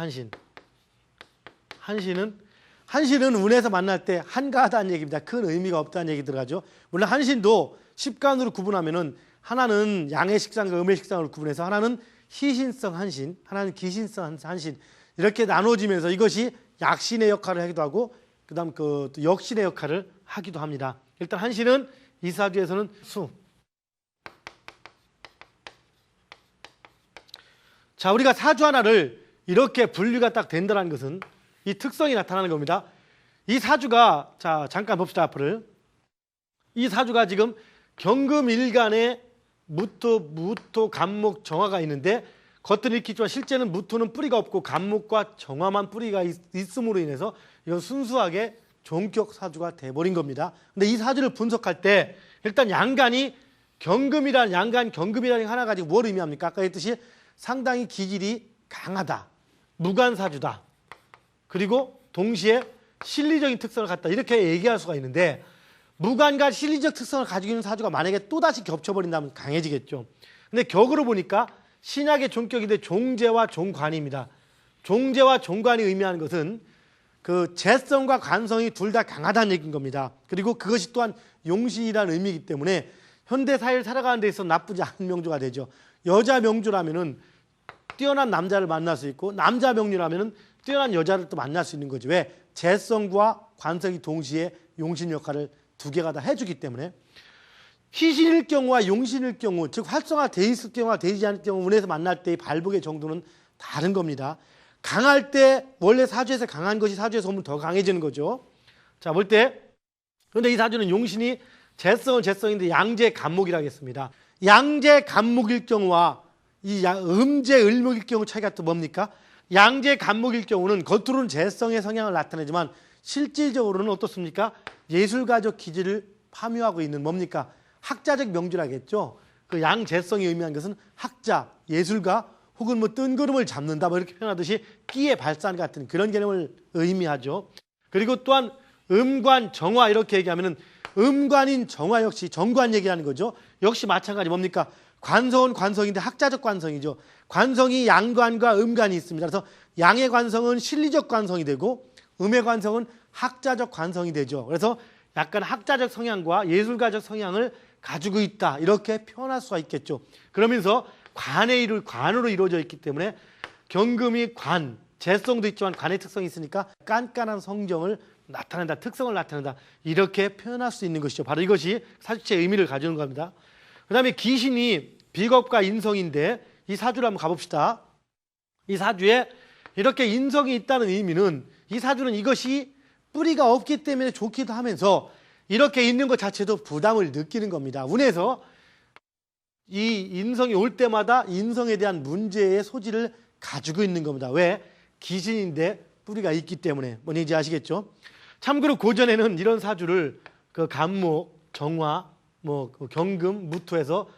한신은 운에서 만날 때 한가하다는 얘기입니다. 큰 의미가 없다는 얘기 들어가죠. 물론 한신도 십간으로 구분하면은 하나는 양의 식상과 음의 식상으로 구분해서 하나는 희신성 한신, 하나는 기신성 한신 이렇게 나눠지면서 이것이 약신의 역할을 하기도 하고 그다음 또 역신의 역할을 하기도 합니다. 일단 한신은 이 사주에서는 수. 자, 우리가 사주 하나를 이렇게 분류가 딱 된다는 것은 이 특성이 나타나는 겁니다. 이 사주가 자 잠깐 봅시다. 앞을 이 사주가 지금 경금일간에 무토, 간목, 정화가 있는데 겉은 이렇게 있지만 실제는 무토는 뿌리가 없고 간목과 정화만 뿌리가 있음으로 인해서 이건 순수하게 종격 사주가 돼버린 겁니다. 근데 이 사주를 분석할 때 일단 양간 경금이라는 하나 가지고 뭘 의미합니까? 아까 했듯이 상당히 기질이 강하다. 무관사주다. 그리고 동시에 실리적인 특성을 갖다 이렇게 얘기할 수가 있는데 무관과 실리적 특성을 가지고 있는 사주가 만약에 또다시 겹쳐버린다면 강해지겠죠. 근데 격으로 보니까 신약의 종격인데 종재와 종관입니다. 종재와 종관이 의미하는 것은 그 재성과 관성이 둘 다 강하다는 얘기인 겁니다. 그리고 그것이 또한 용신이라는 의미이기 때문에 현대 사회를 살아가는 데 있어서 나쁘지 않은 명주가 되죠. 여자 명주라면은 뛰어난 남자를 만날 수 있고 남자 명주라면은 뛰어난 여자를 또 만날 수 있는 거죠. 왜? 재성과 관성이 동시에 용신 역할을 두 개가 다 해주기 때문에 희신일 경우와 용신일 경우 즉 활성화되어 있을 경우와 되지 않을 경우 운에서 만날 때의 발복의 정도는 다른 겁니다. 강할 때 원래 사주에서 강한 것이 사주에서 오면 더 강해지는 거죠. 자, 볼 때 그런데 이 사주는 용신이 재성은 재성인데 양재 간목이라고 했습니다. 양재 간목일 경우와 이 음재 을목일 경우 차이가 또 뭡니까? 양재 간목일 경우는 겉으로는 재성의 성향을 나타내지만 실질적으로는 어떻습니까? 예술가적 기질을 파묘하고 있는 뭡니까? 학자적 명주라겠죠. 그 양재성이 의미한 것은 학자, 예술가 혹은 뭐 뜬구름을 잡는다 뭐 이렇게 표현하듯이 끼의 발산 같은 그런 개념을 의미하죠. 그리고 또한 음관, 정화 이렇게 얘기하면은 음관인 정화 역시 정관 얘기하는 거죠. 역시 마찬가지 뭡니까? 관성은 관성인데 학자적 관성이죠. 관성이 양관과 음관이 있습니다. 그래서 양의 관성은 실리적 관성이 되고 음의 관성은 학자적 관성이 되죠. 그래서 약간 학자적 성향과 예술가적 성향을 가지고 있다, 이렇게 표현할 수가 있겠죠. 그러면서 관의 일을 관으로 이루어져 있기 때문에 경금이 관, 재성도 있지만 관의 특성이 있으니까 깐깐한 성정을 나타낸다, 특성을 나타낸다, 이렇게 표현할 수 있는 것이죠. 바로 이것이 사주체의 의미를 가지는 겁니다. 그 다음에 기신이 비겁과 인성인데 이 사주를 한번 가봅시다. 이 사주에 이렇게 인성이 있다는 의미는 이 사주는 이것이 뿌리가 없기 때문에 좋기도 하면서 이렇게 있는 것 자체도 부담을 느끼는 겁니다. 운에서 이 인성이 올 때마다 인성에 대한 문제의 소지를 가지고 있는 겁니다. 왜? 기신인데 뿌리가 있기 때문에. 뭔지 아시겠죠? 참고로 고전에는 이런 사주를 그 간목, 정화, 그 경금, 무토에서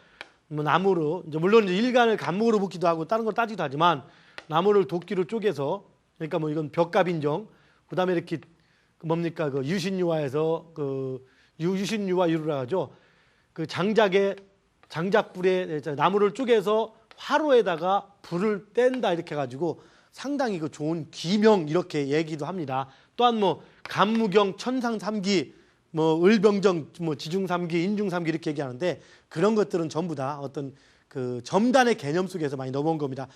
나무로, 물론 이제 일간을 간목으로 묶기도 하고 다른 걸 따지기도 하지만 나무를 도끼로 쪼개서, 그러니까 이건 벽갑인정, 그 다음에 이렇게 뭡니까? 그 유신유화에서 그 유신유화 유루라 하죠. 그 장작불에 나무를 쪼개서 화로에다가 불을 뗀다, 이렇게 해가지고 상당히 그 좋은 기명, 이렇게 얘기도 합니다. 또한 간무경, 천상삼기, 을병정, 지중삼기, 인중삼기 이렇게 얘기하는데 그런 것들은 전부 다 어떤 그 점단의 개념 속에서 많이 넘어온 겁니다.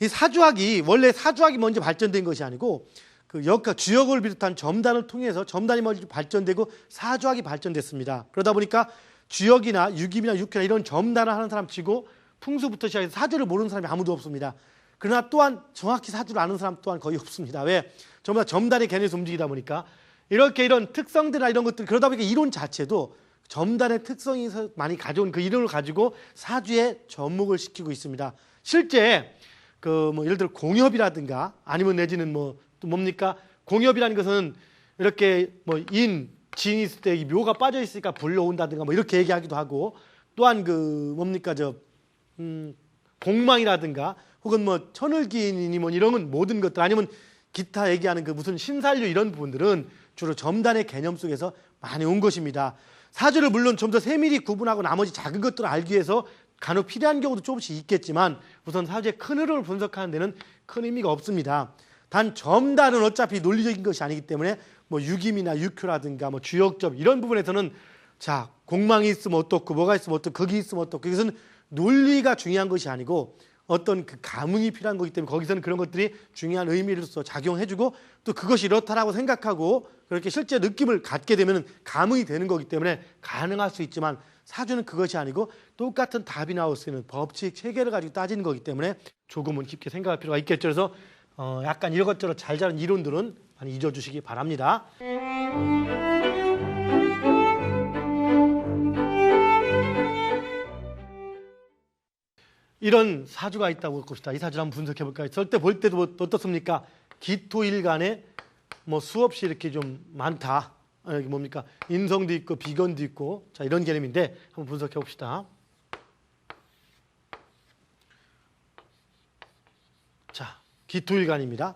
이 사주학이 원래 사주학이 먼저 발전된 것이 아니고 그 역학, 주역을 비롯한 점단을 통해서 점단이 먼저 발전되고 사주학이 발전됐습니다. 그러다 보니까 주역이나 유기이나 육회나 이런 점단을 하는 사람 치고 풍수부터 시작해서 사주를 모르는 사람이 아무도 없습니다. 그러나 또한 정확히 사주를 아는 사람 또한 거의 없습니다. 왜? 전부 다 점단의 개념에서 움직이다 보니까 이렇게 이런 특성들이나 이런 것들, 그러다 보니까 이론 자체도 점단의 특성이 많이 가져온 그 이론을 가지고 사주에 접목을 시키고 있습니다. 실제 예를 들어 공협이라든가 아니면 내지는 또 뭡니까? 공협이라는 것은 이렇게 진이 있을 때 이 묘가 빠져 있으니까 불러온다든가 이렇게 얘기하기도 하고, 또한 공망이라든가 혹은 천을기인이니 이런 건 모든 것들, 아니면 기타 얘기하는 그 무슨 신살류 이런 부분들은 주로 점단의 개념 속에서 많이 온 것입니다. 사주를 물론 좀 더 세밀히 구분하고 나머지 작은 것들을 알기 위해서 간혹 필요한 경우도 조금씩 있겠지만 우선 사주의 큰 흐름을 분석하는 데는 큰 의미가 없습니다. 단 점단은 어차피 논리적인 것이 아니기 때문에 유김이나 육효라든가 주역점 이런 부분에서는 자, 공망이 있으면 어떻고 뭐가 있으면 어떻고 거기 있으면 어떻고, 이것은 논리가 중요한 것이 아니고 어떤 그 감흥이 필요한 거기 때문에 거기서는 그런 것들이 중요한 의미로서 작용해주고 또 그것이 이렇다라고 생각하고 그렇게 실제 느낌을 갖게 되면 감흥이 되는 거기 때문에 가능할 수 있지만 사주는 그것이 아니고 똑같은 답이 나올 수 있는 법칙 체계를 가지고 따지는 거기 때문에 조금은 깊게 생각할 필요가 있겠죠. 그래서 약간 이것저것 잘 자른 이론들은 많이 잊어주시기 바랍니다. 이런 사주가 있다고 봅시다. 이 사주를 한번 분석해 볼까요? 절대 볼 때도 어떻습니까? 기토일간에 수없이 이렇게 좀 많다. 여기 뭡니까? 인성도 있고 비견도 있고, 자, 이런 개념인데 한번 분석해 봅시다. 자, 기토일간입니다.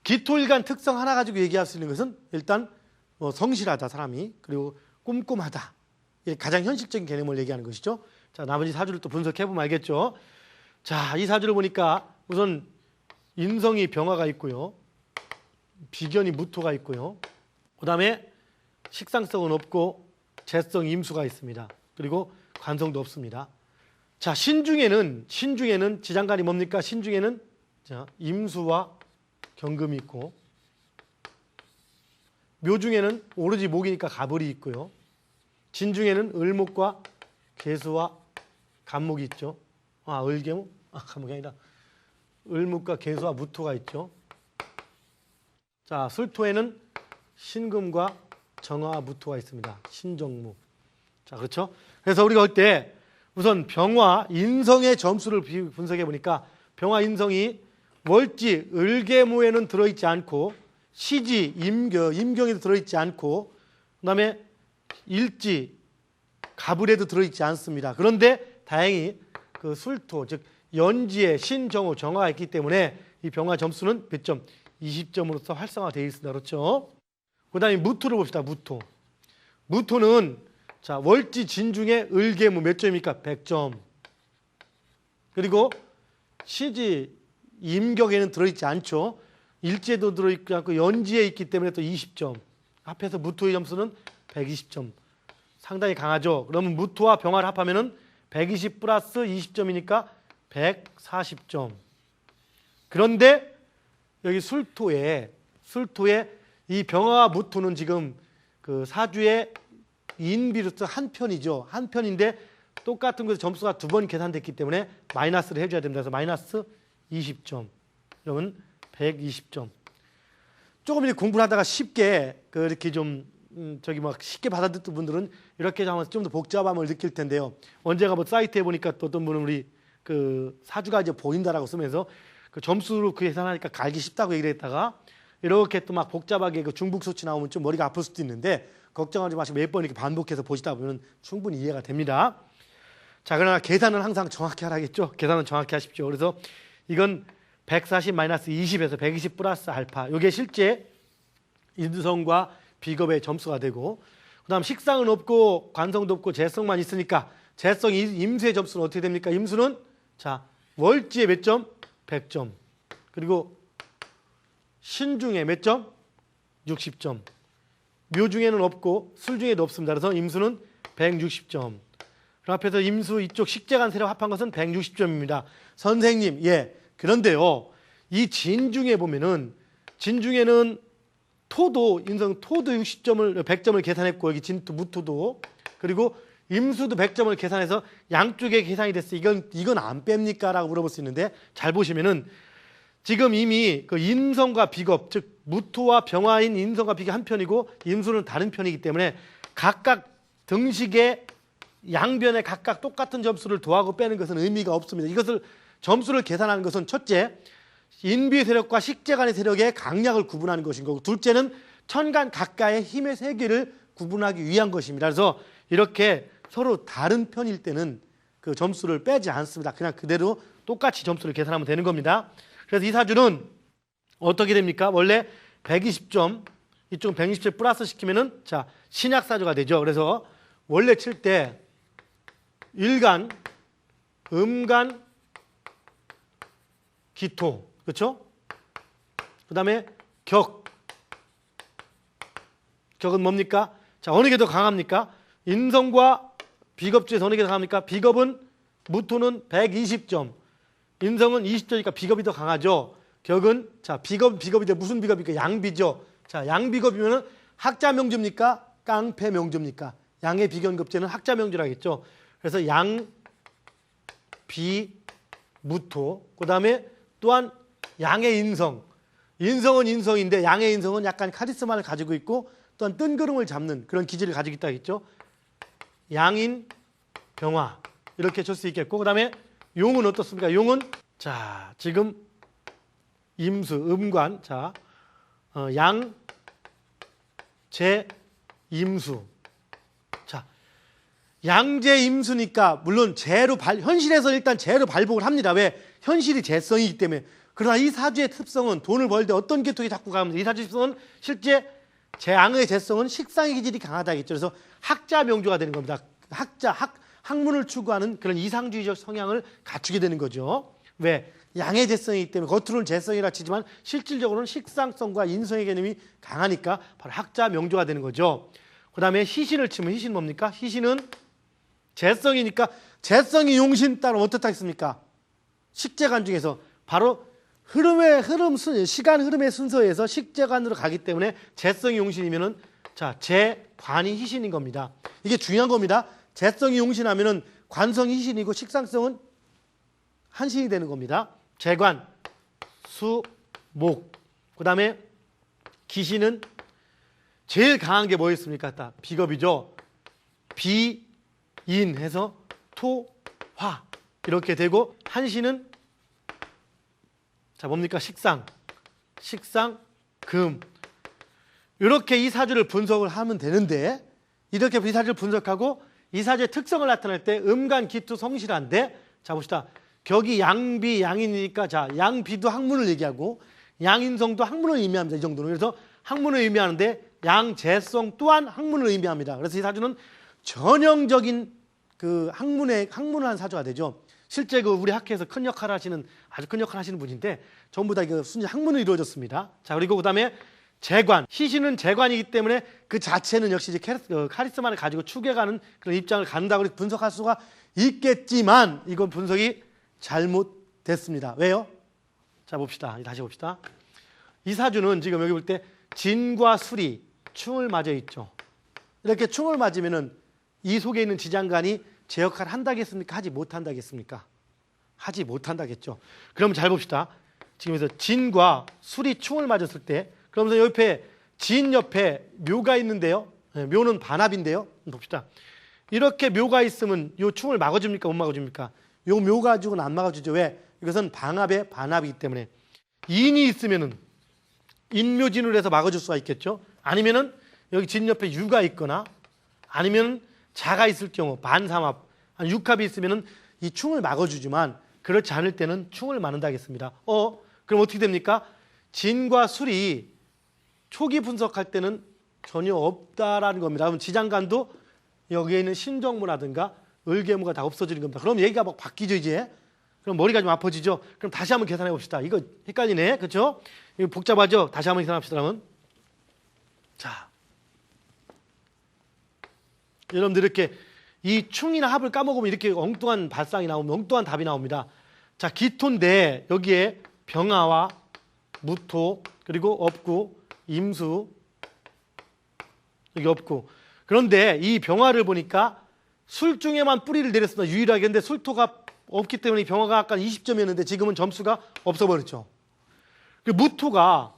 기토일간 특성 하나 가지고 얘기할 수 있는 것은 일단 성실하다, 사람이. 그리고 꼼꼼하다. 이게 가장 현실적인 개념을 얘기하는 것이죠. 자, 나머지 사주를 또 분석해 보면 알겠죠. 자, 이 사주를 보니까 우선 인성이 병화가 있고요, 비견이 무토가 있고요, 그 다음에 식상성은 없고 재성 임수가 있습니다. 그리고 관성도 없습니다. 자, 신중에는 지장간이 뭡니까? 신중에는 자, 임수와 경금이 있고, 묘중에는 오로지 목이니까 가벌이 있고요, 진중에는 을목과 계수와 간목이 있죠. 을계목? 간목이 아니라 을목과 계수와 무토가 있죠. 자, 술토에는 신금과 정화와 무토가 있습니다. 신정무. 자, 그렇죠? 그래서 우리가 볼 때 우선 병화 인성의 점수를 분석해 보니까 병화 인성이 월지 을계모에는 들어있지 않고, 시지 임경에도 들어있지 않고, 그다음에 일지 가불에도 들어있지 않습니다. 그런데 다행히 그 술토, 즉 연지에 신정호 정화가 있기 때문에 이 병화 점수는 몇 점? 20점으로서 활성화되어 있습니다. 그렇죠? 그 다음에 무토를 봅시다. 무토는 자, 월지 진중에 을계무 몇 점입니까? 100점. 그리고 시지 임격에는 들어있지 않죠. 일제도 들어있지 않고 연지에 있기 때문에 또 20점. 합해서 무토의 점수는 120점. 상당히 강하죠. 그러면 무토와 병화를 합하면은 120 플러스 20점이니까 140점. 그런데 여기 술토에 이 병화와 무토는 지금 그 사주의 인비로서 한 편이죠. 한 편인데 똑같은 곳에 점수가 두 번 계산됐기 때문에 마이너스를 해줘야 됩니다. 그래서 마이너스 20점. 그러면 120점. 조금 이제 공부를 하다가 쉽게 이렇게 좀 저기 막 쉽게 받아듣는 분들은 이렇게 하면 좀 더 복잡함을 느낄 텐데요. 언제가 뭐 사이트에 보니까 또 어떤 분은 우리 그 사주가 이제 보인다라고 쓰면서 그 점수로 그 계산하니까 갈기 쉽다고 얘기를 했다가 이렇게 또 막 복잡하게 그 중북 수치 나오면 좀 머리가 아플 수도 있는데 걱정하지 마시고 몇 번 이렇게 반복해서 보시다 보면 충분히 이해가 됩니다. 자, 그러나 계산은 항상 정확히 하라겠죠. 계산은 정확히 하십시오. 그래서 이건 140-20에서 120 플러스 알파. 이게 실제 인성과 비겁의 점수가 되고, 그다음 식상은 없고 관성도 없고 재성만 있으니까 재성 임수의 점수는 어떻게 됩니까? 임수는 자, 월지에 몇 점? 100점. 그리고 신중에 몇 점? 60점. 묘중에는 없고 술중에도 없습니다. 그래서 임수는 160점. 그 앞에서 임수 이쪽 식재간 세력 합한 것은 160점입니다. 선생님, 예. 그런데요, 이 진중에 보면은 진중에는 토도 인성 토도 60점을 100점을 계산했고 여기 진토 무토도 그리고 임수도 100점을 계산해서 양쪽에 계산이 됐어요. 이건 안 뺍니까라고 물어볼 수 있는데 잘 보시면은 지금 이미 그 인성과 비겁 즉 무토와 병화인 인성과 비겁이 한 편이고 임수는 다른 편이기 때문에 각각 등식의 양변에 각각 똑같은 점수를 더하고 빼는 것은 의미가 없습니다. 이것을 점수를 계산하는 것은 첫째, 인비 세력과 식재간의 세력의 강약을 구분하는 것인 거고 둘째는 천간 각가의 힘의 세계를 구분하기 위한 것입니다. 그래서 이렇게 서로 다른 편일 때는 그 점수를 빼지 않습니다. 그냥 그대로 똑같이 점수를 계산하면 되는 겁니다. 그래서 이 사주는 어떻게 됩니까? 원래 120점, 이쪽은 120점 플러스 시키면은 자, 신약 사주가 되죠. 그래서 원래 칠 때 일간, 음간, 기토, 그렇죠? 그다음에 격은 뭡니까? 자, 어느 게 더 강합니까? 인성과 비겁 중에서 어느 게 더 강합니까? 비겁은 무토는 120점, 인성은 20점이니까 비겁이 더 강하죠. 격은 자, 비겁인데 무슨 비겁입니까? 양비죠. 자, 양비겁이면은 학자 명주입니까? 깡패 명주입니까? 양의 비견급제는 학자 명주라겠죠. 그래서 양, 비, 무토. 그다음에 또한 양의 인성. 인성은 인성인데 양의 인성은 약간 카리스마를 가지고 있고 또한 뜬구름을 잡는 그런 기질을 가지고 있다 했죠. 양인, 병화. 이렇게 줄 수 있겠고 그다음에 용은 어떻습니까? 용은 자, 지금 임수, 음관. 자, 양, 재, 임수. 자, 양재 임수니까 물론 현실에서 일단 재로 발복을 합니다. 왜? 현실이 재성이기 때문에. 그러나 이 사주의 특성은 돈을 벌 때 어떤 계통이 자꾸 가면 이 사주의 특성은 실제 재앙의 재성은 식상의 기질이 강하다 했죠. 그래서 학자 명주가 되는 겁니다. 학문을 추구하는 그런 이상주의적 성향을 갖추게 되는 거죠. 왜? 양의 재성이기 때문에 겉으로는 재성이라 치지만 실질적으로는 식상성과 인성의 개념이 강하니까 바로 학자 명주가 되는 거죠. 그 다음에 희신을 치면 희신은 뭡니까? 희신은 재성이니까 재성이 용신 따로 어떻다 했습니까? 식재간 중에서 바로 시간 흐름의 순서에서 식재간으로 가기 때문에 재성이 용신이면은 자, 재관이 희신인 겁니다. 이게 중요한 겁니다. 재성이 용신하면은 관성이 희신이고 식상성은 한신이 되는 겁니다. 재관, 수, 목. 그다음에 기신은 제일 강한 게 뭐였습니까? 비겁이죠. 비, 인 해서 토, 화 이렇게 되고 한신은 자, 뭡니까? 식상, 금. 이렇게 이 사주를 분석을 하면 되는데 이렇게 이 사주를 분석하고 이 사주의 특성을 나타낼 때 음간, 기토, 성실한데 자, 봅시다. 격이 양비, 양인이니까 자, 양비도 학문을 얘기하고 양인성도 학문을 의미합니다. 이 정도는. 그래서 학문을 의미하는데 양재성 또한 학문을 의미합니다. 그래서 이 사주는 전형적인 그 학문을 한 사주가 되죠. 실제 그 우리 학회에서 큰 역할을 하시는 아주 큰 역할을 하시는 분인데 전부 다 이거 순전 학문으로 이루어졌습니다. 자, 그리고 그다음에 재관, 시신은 재관이기 때문에 그 자체는 역시 이제 카리스마를 가지고 추구해가는 그런 입장을 갖는다고 분석할 수가 있겠지만 이건 분석이 잘못됐습니다. 왜요? 자, 봅시다. 다시 봅시다. 이 사주는 지금 여기 볼 때 진과 술이 충을 맞아 있죠. 이렇게 충을 맞으면은 이 속에 있는 지장간이 제 역할을 한다겠습니까? 하지 못한다겠습니까? 하지 못한다겠죠. 그럼 잘 봅시다. 지금에서 진과 술이 충을 맞았을 때, 그러면서 옆에 진 옆에 묘가 있는데요. 묘는 반합인데요. 봅시다. 이렇게 묘가 있으면 요 충을 막아줍니까? 못 막아줍니까? 요 묘 가지고는 안 막아주죠. 왜? 이것은 방합의 반합이기 때문에. 인이 있으면은 인묘진으로 해서 막아줄 수가 있겠죠. 아니면은 여기 진 옆에 유가 있거나 아니면 자가 있을 경우 반삼합, 육합이 있으면은 이 충을 막아주지만 그렇지 않을 때는 충을 막는다 하겠습니다. 그럼 어떻게 됩니까? 진과 술이 초기 분석할 때는 전혀 없다라는 겁니다. 그럼 지장간도 여기에 있는 신정무라든가 을계무가 다 없어지는 겁니다. 그럼 얘기가 막 바뀌죠 이제. 그럼 머리가 좀 아파지죠. 그럼 다시 한번 계산해 봅시다. 이거 헷갈리네, 그렇죠? 이거 복잡하죠? 다시 한번 계산합시다. 그러면 자, 여러분들 이렇게 이 충이나 합을 까먹으면 이렇게 엉뚱한 발상이 나오면 엉뚱한 답이 나옵니다. 자, 기토인데 여기에 병화와 무토 그리고 업구, 임수 여기 없고, 그런데 이 병화를 보니까 술 중에만 뿌리를 내렸습니다. 유일하게. 근데 술토가 없기 때문에 이 병화가 아까 20점이었는데 지금은 점수가 없어버렸죠. 그 무토가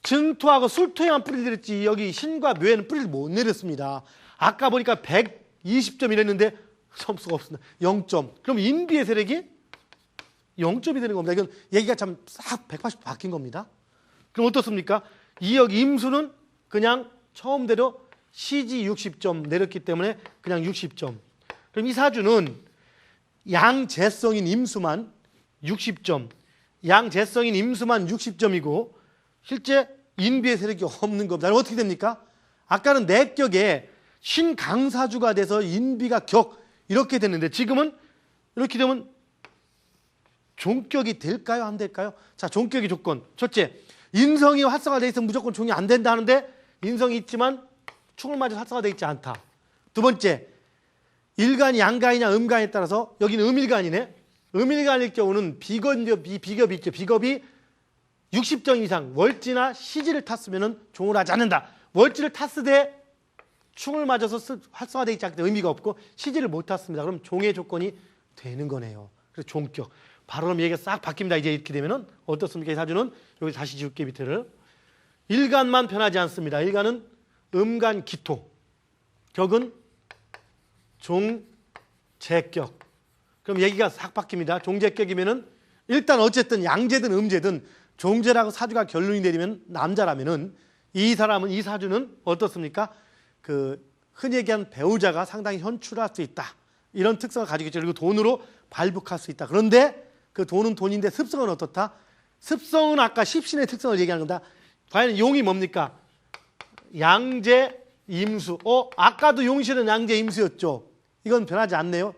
증토하고 술토에만 뿌리를 내렸지 여기 신과 묘에는 뿌리를 못 내렸습니다. 아까 보니까 120점 이랬는데 점수가 없습니다. 0점. 그럼 인비의 세력이 0점이 되는 겁니다. 이건 얘기가 참 싹 180도 바뀐 겁니다. 그럼 어떻습니까? 이 여기 임수는 그냥 처음대로 시지 60점 내렸기 때문에 그냥 60점. 그럼 이 사주는 양재성인 임수만 60점, 양재성인 임수만 60점이고 실제 인비의 세력이 없는 겁니다. 그럼 어떻게 됩니까? 아까는 내격에 신강사주가 돼서 인비가 격 이렇게 됐는데 지금은 이렇게 되면 종격이 될까요? 안 될까요? 자, 종격의 조건. 첫째, 인성이 활성화되어 있으면 무조건 종이 안 된다 하는데 인성이 있지만 충을 맞아 활성화되어 있지 않다. 두 번째, 일간이 양간이냐 음간에 따라서 여기는 음일간이네. 음일간일 경우는 비겁이 있죠. 비겁이 60점 이상 월지나 시지를 탔으면 종을 하지 않는다. 월지를 탔으되 충을 맞아서 활성화되어 있지 않기 때문에 의미가 없고 시지를 못 탔습니다. 그럼 종의 조건이 되는 거네요. 그래서 종격. 바로 그럼 얘기가 싹 바뀝니다. 이제 이렇게 되면은 어떻습니까? 이 사주는 여기 다시 지울게 밑에를. 일간만 변하지 않습니다. 일간은 음간 기토. 격은 종재격. 그럼 얘기가 싹 바뀝니다. 종재격이면은 일단 어쨌든 양재든 음재든 종재라고 사주가 결론이 내리면 남자라면은 이 사람은 이 사주는 어떻습니까? 그 흔히 얘기한 배우자가 상당히 현출할 수 있다. 이런 특성을 가지고 있죠. 그리고 돈으로 발복할 수 있다. 그런데 그 돈은 돈인데 습성은 어떻다? 습성은 아까 십신의 특성을 얘기하는 겁니다. 과연 용이 뭡니까? 양재 임수. 아까도 용신은 양재 임수였죠. 이건 변하지 않네요.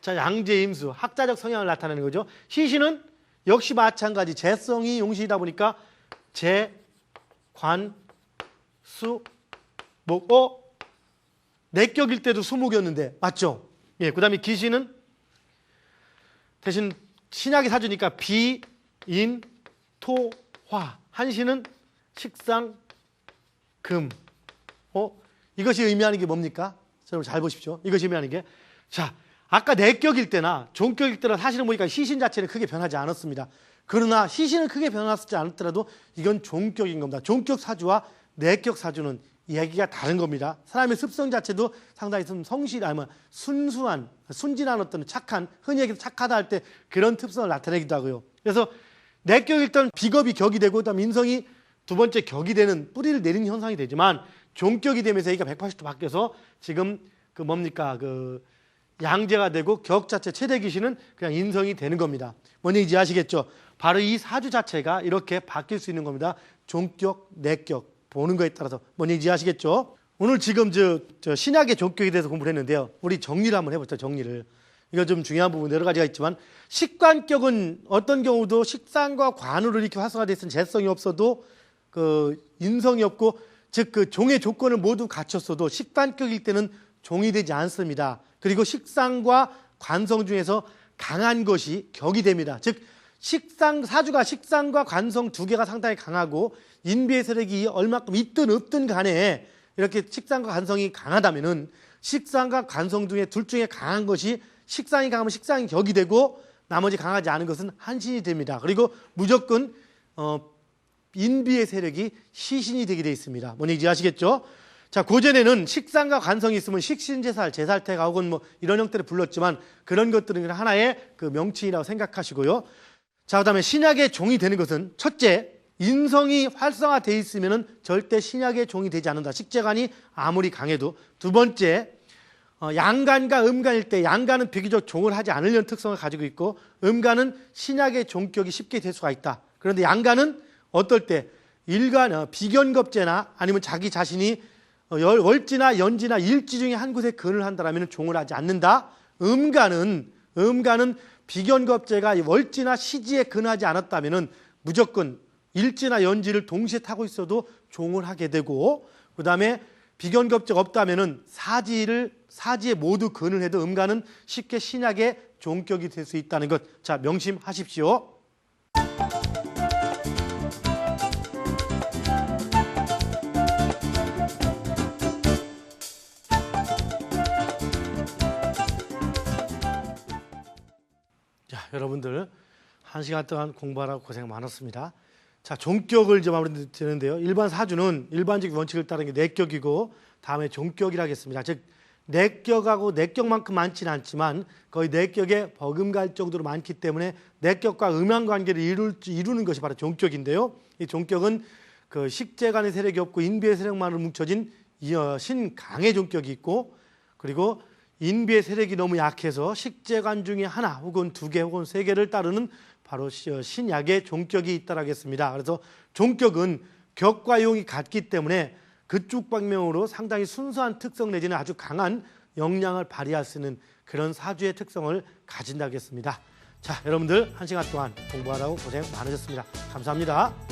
자, 양재 임수. 학자적 성향을 나타내는 거죠. 시신은 역시 마찬가지. 재성이 용신이다 보니까 재, 관, 수, 목. 내격일 때도 수목이었는데 맞죠? 예, 그 다음에 기신은 대신 신약이 사주니까 비, 인, 토, 화. 한신은 식상, 금. 이것이 의미하는 게 뭡니까? 여러분 잘 보십시오. 이것이 의미하는 게. 자, 아까 내격일 때나 종격일 때나 사실은 보니까 시신 자체는 크게 변하지 않았습니다. 그러나 시신은 크게 변하지 않았더라도 이건 종격인 겁니다. 종격 사주와 내격 사주는 얘기가 다른 겁니다. 사람의 습성 자체도 상당히 좀 성실하면 순수한, 순진한 어떤 착한, 흔히 얘기해서 착하다 할 때 그런 특성을 나타내기도 하고요. 그래서 내격일 때는 비겁이 격이 되고 그다음 인성이 두 번째 격이 되는 뿌리를 내리는 현상이 되지만 종격이 되면서 얘기가 180도 바뀌어서 지금 그 뭡니까? 그 양재가 되고 격 자체 최대 기신은 그냥 인성이 되는 겁니다. 뭔지 이제 아시겠죠? 바로 이 사주 자체가 이렇게 바뀔 수 있는 겁니다. 종격, 내격 보는 거에 따라서 뭔지 이제 아시겠죠? 오늘 지금 저 신약의 종격에 대해서 공부를 했는데요. 우리 정리를 한번 해보죠. 정리를. 이거 좀 중요한 부분 여러 가지가 있지만 식관격은 어떤 경우도 식상과 관으로 이렇게 활성화되어 있으면 재성이 없어도 그 인성이 없고 즉 그 종의 조건을 모두 갖췄어도 식관격일 때는 종이 되지 않습니다. 그리고 식상과 관성 중에서 강한 것이 격이 됩니다. 즉 사주가 식상과 관성 두 개가 상당히 강하고 인비의 세력이 얼마큼 있든 없든 간에 이렇게 식상과 관성이 강하다면은 식상과 관성 중에 둘 중에 강한 것이 식상이 강하면 식상이 격이 되고 나머지 강하지 않은 것은 한신이 됩니다. 그리고 무조건 인비의 세력이 시신이 되게 되어 있습니다. 뭔 얘기인지 아시겠죠? 자, 고전에는 식상과 관성이 있으면 식신제살, 제살태가 혹은 뭐 이런 형태를 불렀지만 그런 것들은 하나의 그 명칭이라고 생각하시고요. 자, 그다음에 신약의 종이 되는 것은 첫째, 인성이 활성화되어 있으면 절대 신약의 종이 되지 않는다. 식재관이 아무리 강해도. 두 번째, 양간과 음간일 때 양간은 비교적 종을 하지 않으려는 특성을 가지고 있고 음간은 신약의 종격이 쉽게 될 수가 있다. 그런데 양간은 어떨 때 비견겁제나 아니면 자기 자신이 월지나 연지나 일지 중에 한 곳에 근을 한다면 종을 하지 않는다. 음간은 비견겁제가 월지나 시지에 근하지 않았다면 무조건 일지나 연지를 동시에 타고 있어도 종을 하게 되고 그 다음에 비견겁제가 없다면 사지에 모두 근을 해도 음간은 쉽게 신약의 종격이 될 수 있다는 것. 자, 명심하십시오. 자, 여러분들 1시간 동안 공부하라고 고생 많았습니다. 자, 종격을 이제 마무리 되는데요. 일반 사주는 일반적 원칙을 따르는 게 내격이고 다음에 종격이라 하겠습니다. 즉 내격하고 내격만큼 많지는 않지만 거의 내격에 버금갈 정도로 많기 때문에 내격과 음양 관계를 이루는 것이 바로 종격인데요. 이 종격은 그 식재간의 세력이 없고 인비의 세력만으로 뭉쳐진 신강의 종격이 있고 그리고 인비의 세력이 너무 약해서 식재관 중에 하나 혹은 두 개 혹은 세 개를 따르는 바로 신약의 종격이 있다고 하겠습니다. 그래서 종격은 격과 용이 같기 때문에 그쪽 방면으로 상당히 순수한 특성 내지는 아주 강한 역량을 발휘할 수 있는 그런 사주의 특성을 가진다고 하겠습니다. 자, 여러분들 1시간 동안 공부하라고 고생 많으셨습니다. 감사합니다.